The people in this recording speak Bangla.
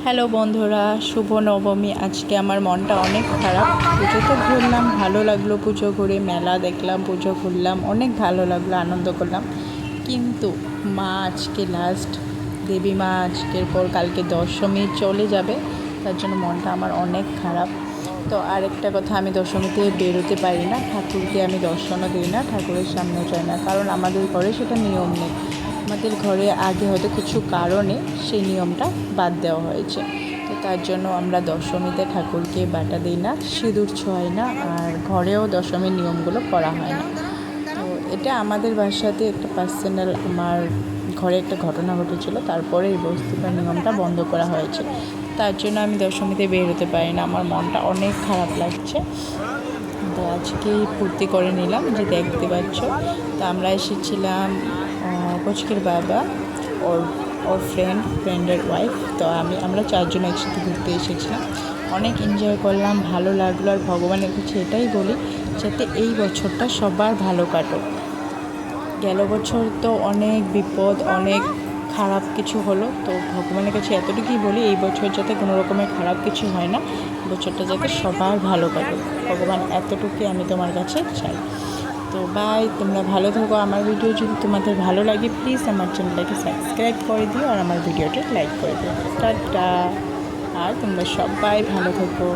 হ্যালো বন্ধুরা, শুভ নবমী। আজকে আমার মনটা অনেক খারাপ। পুজো তো ঘুরলাম, ভালো লাগলো পুজো ঘুরে, মেলা দেখলাম, পুজো ঘুরলাম, অনেক ভালো লাগলো, আনন্দ করলাম। কিন্তু মা আজকে লাস্ট, দেবী মা আজকের পর কালকে দশমী চলে যাবে, তার জন্য মনটা আমার অনেক খারাপ। তো আরেকটা কথা, আমি দশমীতে বেরোতে পারি না, ঠাকুরকে আমি দর্শনও দিই না, ঠাকুরের সামনে যাই না, কারণ আমাদের ঘরে সেটা নিয়ম নেই। আমাদের ঘরে আগে হয়তো কিছু কারণে সেই নিয়মটা বাদ দেওয়া হয়েছে। তো তার জন্য আমরা দশমীতে ঠাকুরকে বাটা দিই না, সিঁদুর ছোঁয়াই না, আর ঘরেও দশমীর নিয়মগুলো করা হয় না। তো এটা আমাদের বাসাতে একটা পার্সোনাল, আমার ঘরে একটা ঘটনা ঘটেছিল, তারপরে এই বস্তুটা নিয়মটা বন্ধ করা হয়েছে। তার জন্য আমি দশমীতে বের হতে পারি না, আমার মনটা অনেক খারাপ লাগছে। তো আজকেই ফুর্তি করে নিলাম, যে দেখতে পাচ্ছ। তো আমরা এসেছিলাম পুচকির বাবা, ওর ফ্রেন্ডের ওয়াইফ। তো আমরা চারজন একসাথে ঘুরতে এসেছিলাম, অনেক এনজয় করলাম, ভালো লাগলো। আর ভগবানের কাছে এটাই বলি, যাতে এই বছরটা সবার ভালো কাটুক। গেল বছর তো অনেক বিপদ, অনেক খারাপ কিছু হলো। তো ভগবানের কাছে এতটুকুই বলি, এই বছর যাতে কোনো রকমের খারাপ কিছু হয় না, বছরটা যাতে সবার ভালো কাটুক। ভগবান এতটুকুই আমি তোমার কাছে চাই। তো বাই, তোমরা ভালো থাকো। আমার ভিডিও যদি তোমাদের ভালো লাগে, প্লিজ আমার চ্যানেলটাকে সাবস্ক্রাইব করে দিও, আর আমার ভিডিওটা লাইক করে দিও। টাটা। আর তোমরা সবাই ভালো থাকো।